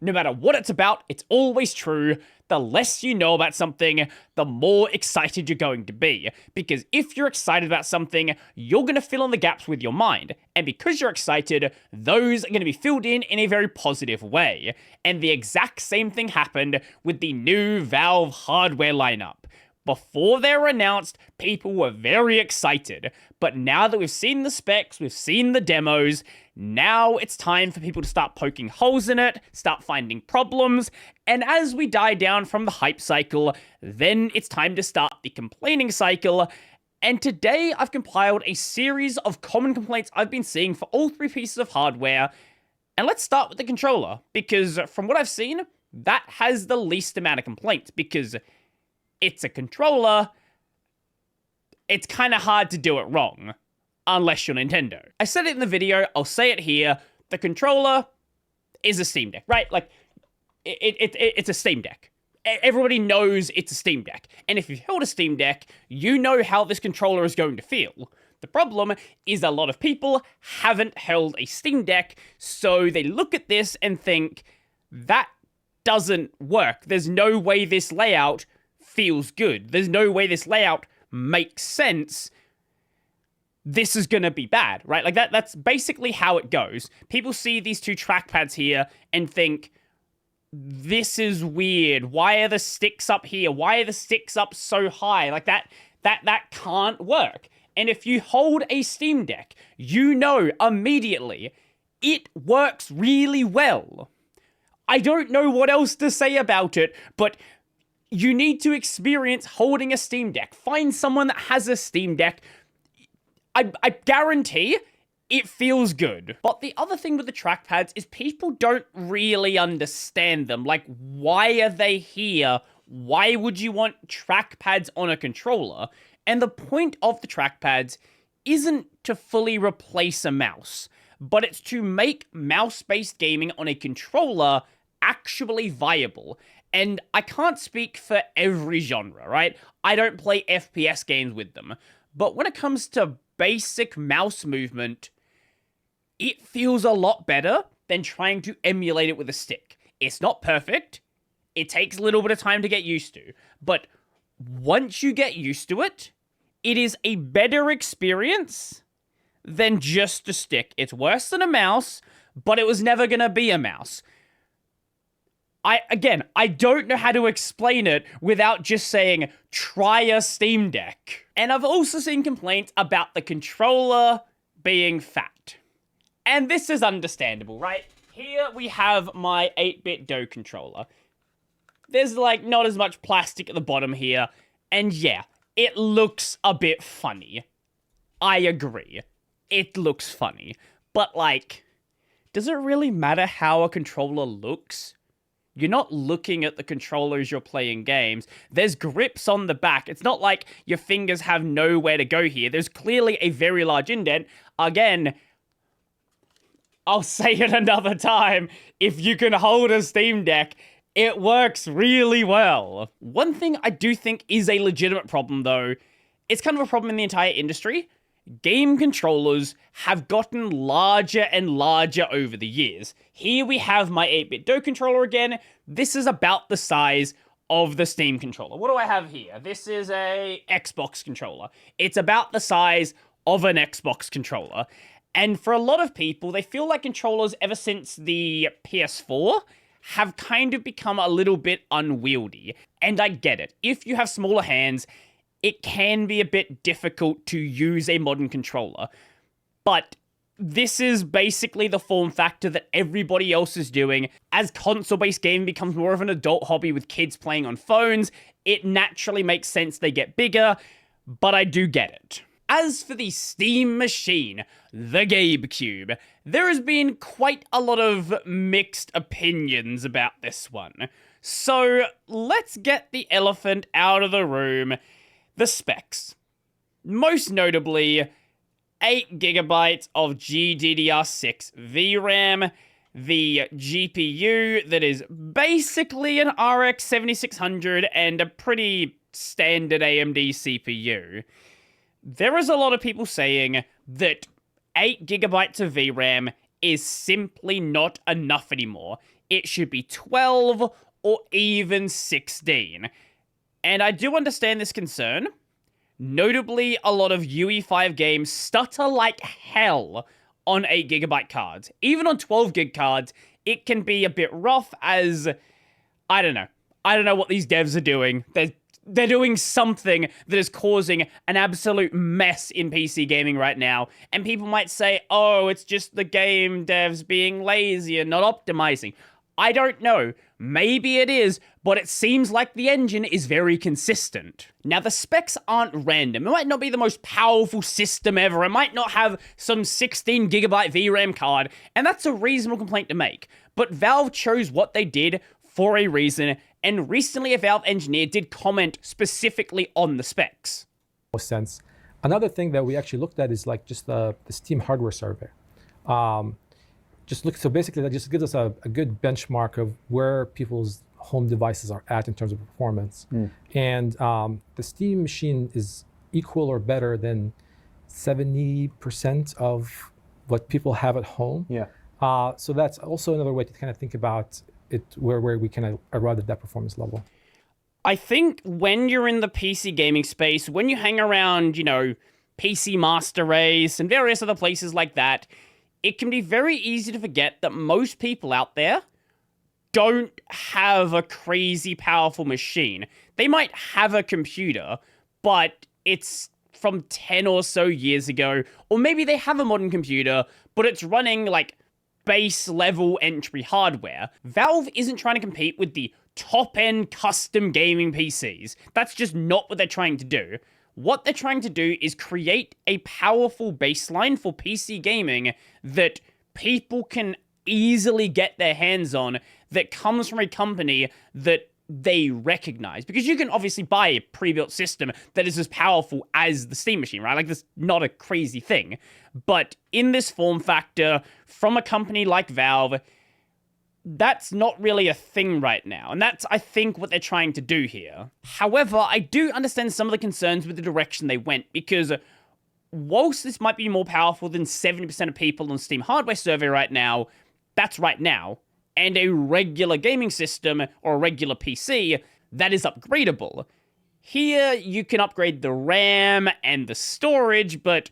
No matter what it's about, it's always true. The less you know about something, the more excited you're going to be. Because if you're excited about something, you're going to fill in the gaps with your mind. And because you're excited, those are going to be filled in a very positive way. And the exact same thing happened with the new Valve hardware lineup. Before they were announced, people were very excited. But now that we've seen the specs, we've seen the demos, now it's time for people to start poking holes in it, start finding problems, and as we die down from the hype cycle, then it's time to start the complaining cycle. And today I've compiled a series of common complaints I've been seeing for all three pieces of hardware. And let's start with the controller, because from what I've seen, that has the least amount of complaints, because it's a controller. It's kind of hard to do it wrong, unless you're Nintendo. I said it in the video, I'll say it here, the controller is a Steam Deck, right? Like, it's a Steam Deck. Everybody knows it's a Steam Deck. And if you've held a Steam Deck, you know how this controller is going to feel. The problem is a lot of people haven't held a Steam Deck, so they look at this and think, that doesn't work. There's no way this layout feels good. There's no way this layout makes sense. This is gonna be bad, right? Like that's basically how it goes. People see these two trackpads here and think, this is weird. Why are the sticks up here? Why are the sticks up so high? Like that can't work. And if you hold a Steam Deck, you know immediately it works really well. I don't know what else to say about it, but you need to experience holding a Steam Deck. Find someone that has a Steam Deck. I guarantee it feels good. But the other thing with the trackpads is people don't really understand them. Like, why are they here? Why would you want trackpads on a controller? And the point of the trackpads isn't to fully replace a mouse, but it's to make mouse-based gaming on a controller actually viable. And I can't speak for every genre, right? I don't play FPS games with them. But when it comes to basic mouse movement, it feels a lot better than trying to emulate it with a stick. It's not perfect. It takes a little bit of time to get used to. But once you get used to it, it is a better experience than just a stick. It's worse than a mouse, but it was never going to be a mouse. I don't know how to explain it without just saying, try a Steam Deck. And I've also seen complaints about the controller being fat. And this is understandable, right? Here we have my 8-bit Do controller. There's like not as much plastic at the bottom here. And yeah, it looks a bit funny. I agree. It looks funny. But like, does it really matter how a controller looks? You're not looking at the controller as you're playing games. There's grips on the back. It's not like your fingers have nowhere to go here. There's clearly a very large indent. Again, I'll say it another time. If you can hold a Steam Deck, it works really well. One thing I do think is a legitimate problem, though, it's kind of a problem in the entire industry. Game controllers have gotten larger and larger over the years. Here we have my 8-bit Do controller again. This is about the size of the Steam controller. What do I have here? This is a Xbox controller. It's about the size of an Xbox controller. And for a lot of people, they feel like controllers ever since the PS4 have kind of become a little bit unwieldy. And I get it. If you have smaller hands, it can be a bit difficult to use a modern controller. But this is basically the form factor that everybody else is doing. As console-based gaming becomes more of an adult hobby with kids playing on phones, it naturally makes sense they get bigger, but I do get it. As for the Steam machine, the GameCube, there has been quite a lot of mixed opinions about this one. So let's get the elephant out of the room. The specs. Most notably, 8GB of GDDR6 VRAM, the GPU that is basically an RX 7600 and a pretty standard AMD CPU. There is a lot of people saying that 8GB of VRAM is simply not enough anymore. it should be 12 or even 16. And I do understand this concern. Notably, a lot of UE5 games stutter like hell on 8GB cards. Even on 12GB cards, it can be a bit rough as, I don't know. I don't know what these devs are doing. They're doing something that is causing an absolute mess in PC gaming right now. And people might say, oh, it's just the game devs being lazy and not optimizing. I don't know. Maybe it is, but it seems like the engine is very consistent. Now, the specs aren't random. It might not be the most powerful system ever. It might not have some 16GB VRAM card, and that's a reasonable complaint to make. But Valve chose what they did for a reason, and recently a Valve engineer did comment specifically on the specs. Sense. Another thing that we actually looked at is like just the Steam hardware survey. So basically that just gives us a good benchmark of where people's home devices are at in terms of performance. And the Steam machine is equal or better than 70% of what people have at home. So that's also another way to kind of think about it, where we can arrive at that performance level. I think when you're in the PC gaming space, when you hang around, PC Master Race and various other places like that, it can be very easy to forget that most people out there don't have a crazy powerful machine. They might have a computer, but it's from 10 or so years ago, or maybe they have a modern computer, but it's running like base level entry hardware. Valve isn't trying to compete with the top-end custom gaming PCs. That's just not what they're trying to do. What they're trying to do is create a powerful baseline for PC gaming that people can easily get their hands on, that comes from a company that they recognize. Because you can obviously buy a pre-built system that is as powerful as the Steam machine, right? Like, that's not a crazy thing. But in this form factor, from a company like Valve, that's not really a thing right now. And that's, I think, what they're trying to do here. However, I do understand some of the concerns with the direction they went, because whilst this might be more powerful than 70% of people on Steam hardware survey right now, that's right now. And a regular gaming system or a regular PC, that is upgradable. Here, you can upgrade the RAM and the storage, but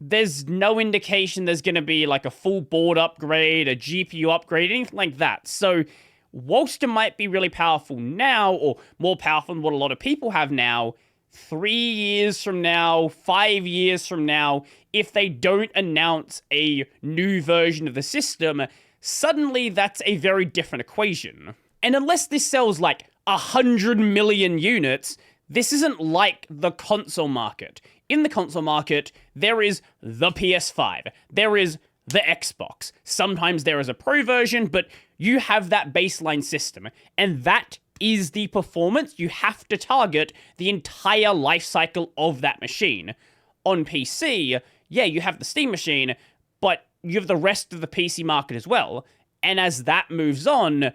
there's no indication there's going to be like a full board upgrade, a GPU upgrade, anything like that. So, whilst it might be really powerful now, or more powerful than what a lot of people have now, 3 years from now, 5 years from now, if they don't announce a new version of the system, suddenly that's a very different equation. And unless this sells like 100 million units, this isn't like the console market. In the console market, there is the PS5, there is the Xbox. Sometimes there is a Pro version, but you have that baseline system, and that is the performance you have to target the entire life cycle of that machine. On PC, yeah, you have the Steam machine, but you have the rest of the PC market as well, and as that moves on,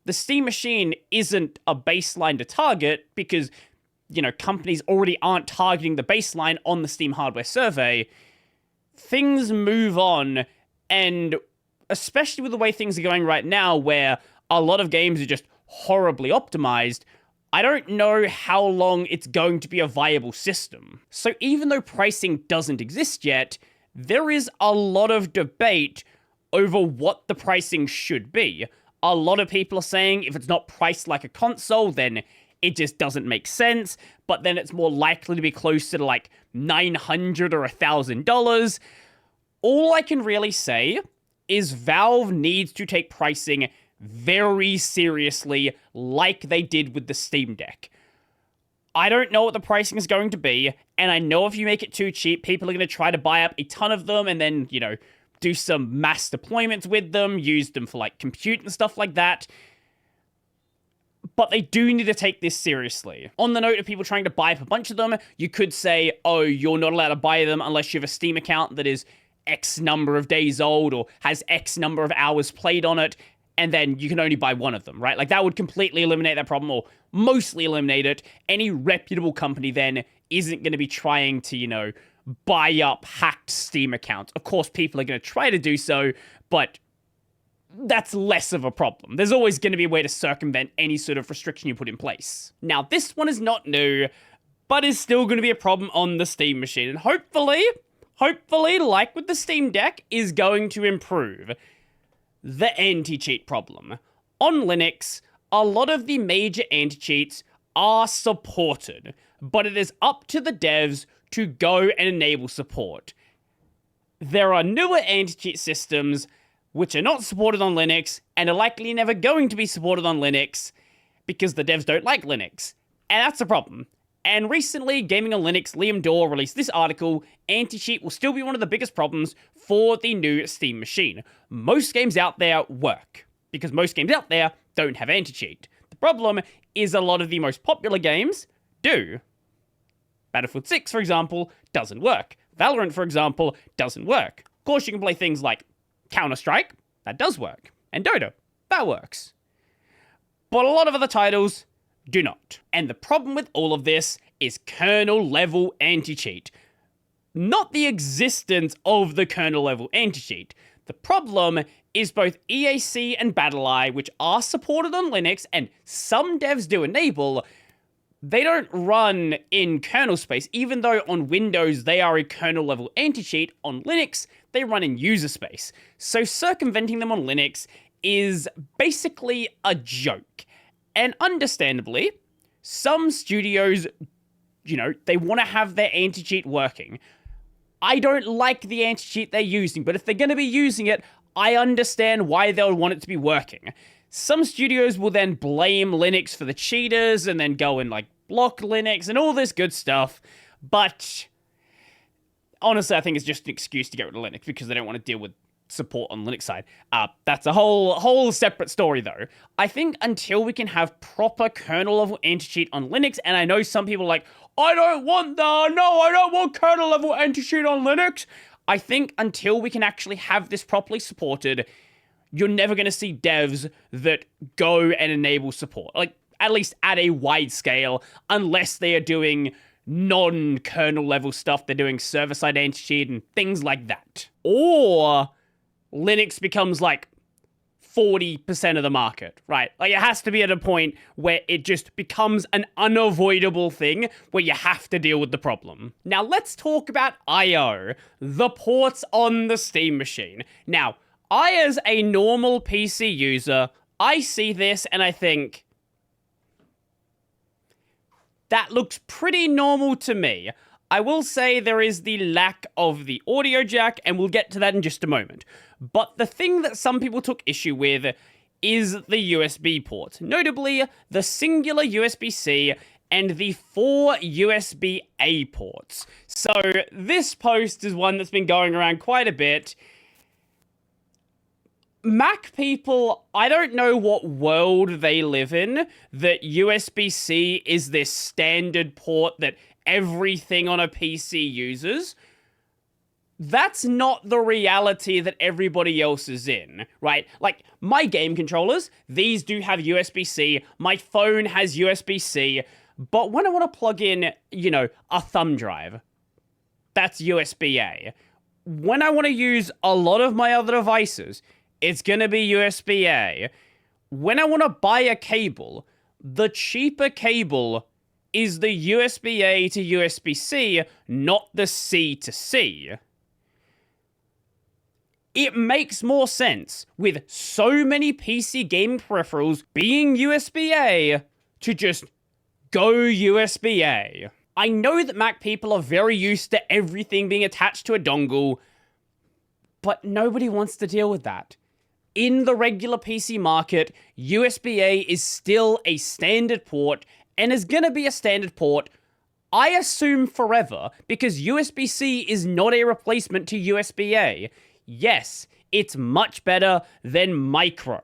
the Steam machine isn't a baseline to target because companies already aren't targeting the baseline on the Steam hardware survey. Things move on, and especially with the way things are going right now, where a lot of games are just horribly optimized, I don't know how long it's going to be a viable system. So even though pricing doesn't exist yet, there is a lot of debate over what the pricing should be. A lot of people are saying if it's not priced like a console, then it just doesn't make sense, but then it's more likely to be closer to like $900 or $1,000. All I can really say is Valve needs to take pricing very seriously, like they did with the Steam Deck. I don't know what the pricing is going to be, and I know if you make it too cheap, people are going to try to buy up a ton of them and then, do some mass deployments with them, use them for like compute and stuff like that. But they do need to take this seriously. On the note of people trying to buy up a bunch of them, you could say, oh, you're not allowed to buy them unless you have a Steam account that is X number of days old or has X number of hours played on it, and then you can only buy one of them, right? Like, that would completely eliminate that problem, or mostly eliminate it. Any reputable company then isn't going to be trying to, buy up hacked Steam accounts. Of course, people are going to try to do so, but that's less of a problem. There's always going to be a way to circumvent any sort of restriction you put in place. Now, this one is not new, but is still going to be a problem on the Steam machine. And hopefully, like with the Steam Deck, is going to improve the anti-cheat problem. On Linux, a lot of the major anti-cheats are supported, but it is up to the devs to go and enable support. There are newer anti-cheat systems which are not supported on Linux and are likely never going to be supported on Linux because the devs don't like Linux. And that's a problem. And recently, Gaming on Linux, Liam Dorr released this article, anti-cheat will still be one of the biggest problems for the new Steam machine. Most games out there work, because most games out there don't have anti-cheat. The problem is a lot of the most popular games do. Battlefield 6, for example, doesn't work. Valorant, for example, doesn't work. Of course, you can play things like Counter-Strike, that does work. And Dota, that works. But a lot of other titles do not. And the problem with all of this is kernel-level anti-cheat. Not the existence of the kernel-level anti-cheat. The problem is both EAC and BattlEye, which are supported on Linux, and some devs do enable, they don't run in kernel space, even though on Windows they are a kernel-level anti-cheat. On Linux, they run in user space. So circumventing them on Linux is basically a joke. And understandably, some studios, they want to have their anti-cheat working. I don't like the anti-cheat they're using, but if they're going to be using it, I understand why they would want it to be working. Some studios will then blame Linux for the cheaters and then go and block Linux and all this good stuff. But honestly, I think it's just an excuse to get rid of Linux because they don't want to deal with support on Linux side. That's a whole separate story though. I think until we can have proper kernel level anti-cheat on Linux, and I know some people are like, I don't want kernel level anti-cheat on Linux. I think until we can actually have this properly supported, you're never going to see devs that go and enable support. At least at a wide scale, unless they are doing non-kernel level stuff. They're doing server-side anti-cheat and things like that. Or Linux becomes 40% of the market, right? It has to be at a point where it just becomes an unavoidable thing where you have to deal with the problem. Now, let's talk about I/O, the ports on the Steam machine. Now, as a normal PC user, I see this and I think, that looks pretty normal to me. I will say there is the lack of the audio jack, and we'll get to that in just a moment. But the thing that some people took issue with is the USB ports, notably the singular USB-C and the 4 USB-A ports. So this post is one that's been going around quite a bit. Mac people, I don't know what world they live in, that USB-C is this standard port that everything on a PC uses. That's not the reality that everybody else is in, right? My game controllers, these do have USB-C, my phone has USB-C, but when I want to plug in, a thumb drive, that's USB-A. When I want to use a lot of my other devices, it's going to be USB-A. When I want to buy a cable, the cheaper cable is the USB-A to USB-C, not the C to C. It makes more sense with so many PC gaming peripherals being USB-A to just go USB-A. I know that Mac people are very used to everything being attached to a dongle, but nobody wants to deal with that. In the regular PC market, USB-A is still a standard port and is going to be a standard port, I assume, forever, because USB-C is not a replacement to USB-A. Yes, it's much better than micro,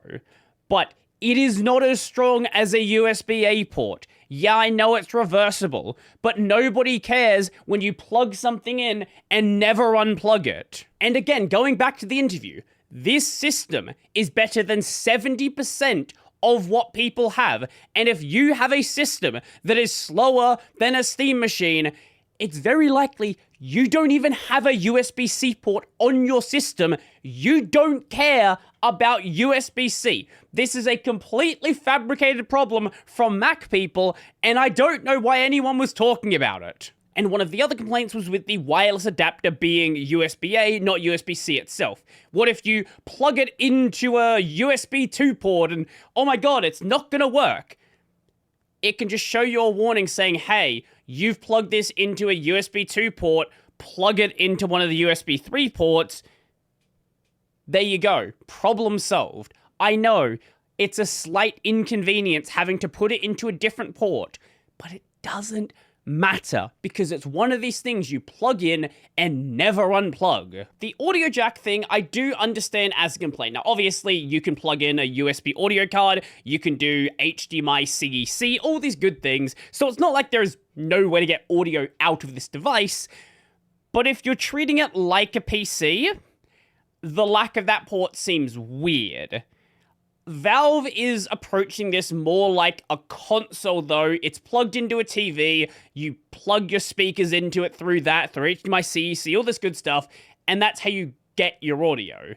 but it is not as strong as a USB-A port. Yeah, I know it's reversible, but nobody cares when you plug something in and never unplug it. And again, going back to the interview, this system is better than 70% of what people have. And if you have a system that is slower than a Steam machine, it's very likely You don't even have a USB-C port on your system. You don't care about USB-C. This is a completely fabricated problem from Mac people, and I don't know why anyone was talking about it. And one of the other complaints was with the wireless adapter being USB-A, not USB-C itself. What if you plug it into a USB 2 port and, oh my god, it's not gonna work? It can just show you a warning saying, hey, you've plugged this into a USB 2 port, plug it into one of the USB 3 ports. There you go. Problem solved. I know, it's a slight inconvenience having to put it into a different port, but it doesn't matter because it's one of these things you plug in and never unplug. The audio jack thing, I do understand as a complaint. Now, obviously, you can plug in a USB audio card, you can do HDMI CEC, all these good things, so it's not like there's no way to get audio out of this device, but if you're treating it like a PC, the lack of that port seems weird. Valve is approaching this more like a console, though. It's plugged into a TV, you plug your speakers into it through that, through HDMI CEC, all this good stuff, and that's how you get your audio.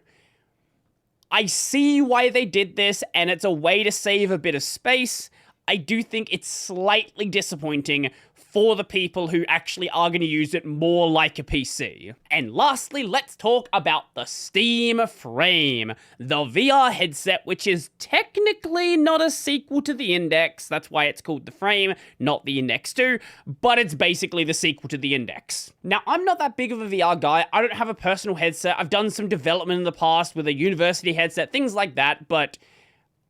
I see why they did this, and it's a way to save a bit of space. I do think it's slightly disappointing for the people who actually are going to use it more like a PC. And lastly, let's talk about the Steam Frame, the VR headset, which is technically not a sequel to the Index. That's why it's called the Frame, not the Index 2, but it's basically the sequel to the Index. Now, I'm not that big of a VR guy. I don't have a personal headset. I've done some development in the past with a university headset, things like that, but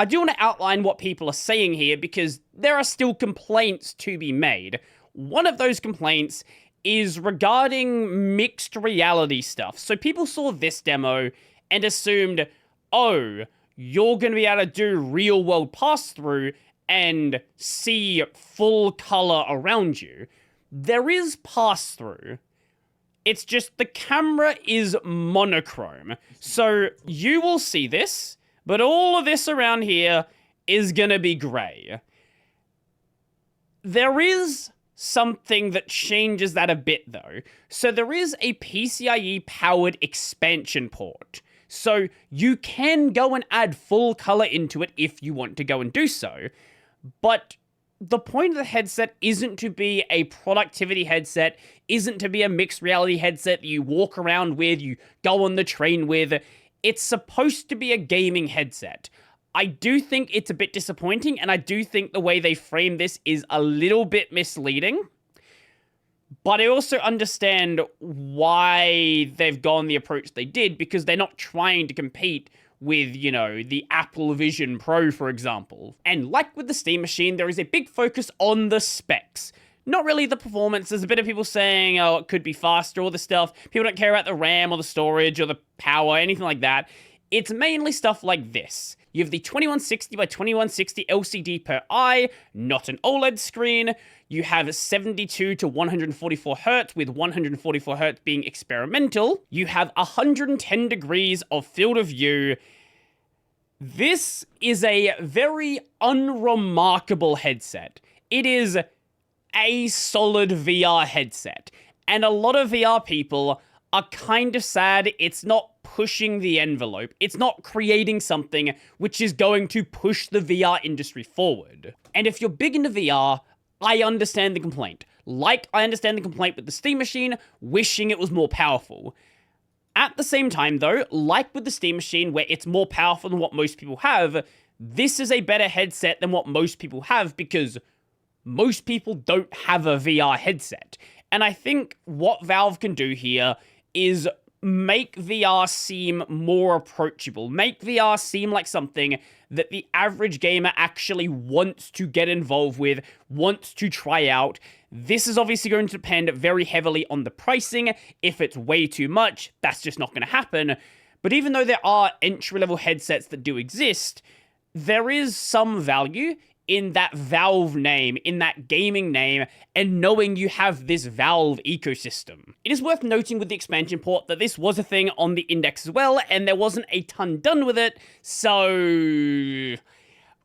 I do want to outline what people are saying here because there are still complaints to be made. One of those complaints is regarding mixed reality stuff. So people saw this demo and assumed, oh, you're going to be able to do real world pass-through and see full color around you. There is pass-through. It's just the camera is monochrome. So you will see this, but all of this around here is going to be gray. There is something that changes that a bit, though. So there is a PCIe-powered expansion port. So you can go and add full color into it if you want to go and do so. But the point of the headset isn't to be a productivity headset, isn't to be a mixed reality headset that you walk around with, you go on the train with. It's supposed to be a gaming headset. I do think it's a bit disappointing, and I do think the way they frame this is a little bit misleading. But I also understand why they've gone the approach they did, because they're not trying to compete with, you know, the Apple Vision Pro, for example. And like with the Steam Machine, there is a big focus on the specs. Not really the performance. There's a bit of people saying, oh, it could be faster, all the stuff. People don't care about the RAM or the storage or the power, anything like that. It's mainly stuff like this. You have the 2160 by 2160 LCD per eye, not an OLED screen. You have 72 to 144 Hz, with 144 Hz being experimental. You have 110 degrees of field of view. This is a very unremarkable headset. It is a solid VR headset. And a lot of VR people are kind of sad it's not pushing the envelope. It's not creating something which is going to push the VR industry forward. And if you're big into VR, I understand the complaint. Like, I understand the complaint with the Steam Machine, wishing it was more powerful. At the same time, though, like with the Steam Machine, where it's more powerful than what most people have, this is a better headset than what most people have, because most people don't have a VR headset. And I think what Valve can do here is make VR seem more approachable. Make VR seem like something that the average gamer actually wants to get involved with, wants to try out. This is obviously going to depend very heavily on the pricing. If it's way too much, that's just not going to happen. But even though there are entry-level headsets that do exist, there is some value in that Valve name, in that gaming name, and knowing you have this Valve ecosystem. It is worth noting with the expansion port that this was a thing on the Index as well, and there wasn't a ton done with it, so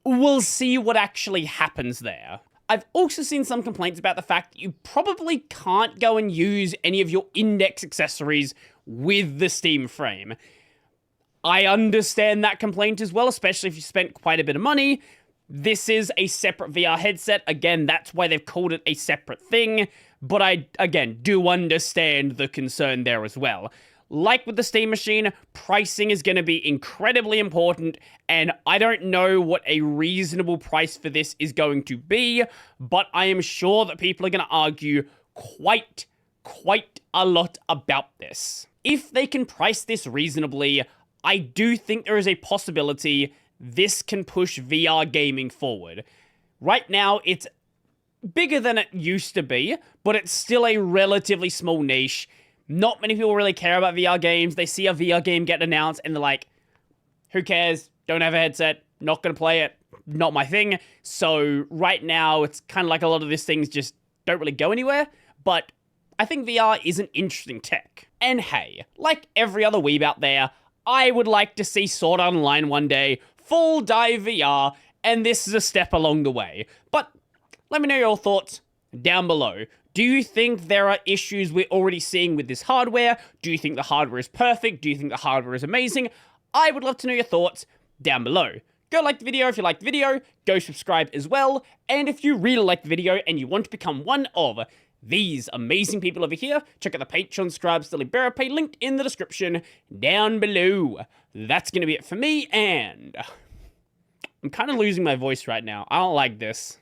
we'll see what actually happens there. I've also seen some complaints about the fact that you probably can't go and use any of your index accessories with the Steam frame. I understand that complaint as well, especially if you spent quite a bit of money. This is a separate VR headset. Again, that's why they've called it a separate thing. But I, again, do understand the concern there as well. Like with the Steam Machine, pricing is going to be incredibly important, and I don't know what a reasonable price for this is going to be, but I am sure that people are going to argue quite a lot about this. If they can price this reasonably, I do think there is a possibility this can push VR gaming forward. Right now, it's bigger than it used to be, but it's still a relatively small niche. Not many people really care about VR games. They see a VR game get announced and they're like, who cares? Don't have a headset. Not going to play it. Not my thing. So right now, it's kind of like a lot of these things just don't really go anywhere. But I think VR is an interesting tech. And hey, like every other weeb out there, I would like to see Sword Art Online one day, full dive VR, and this is a step along the way. But let me know your thoughts down below. Do you think there are issues we're already seeing with this hardware? Do you think the hardware is perfect? Do you think the hardware is amazing? I would love to know your thoughts down below. Go like the video if you liked the video, go subscribe as well, and if you really like the video and you want to become one of these amazing people over here, check out the Patreon subscribe Bearer Pay linked in the description down below. That's going to be it for me, and I'm kind of losing my voice right now. I don't like this.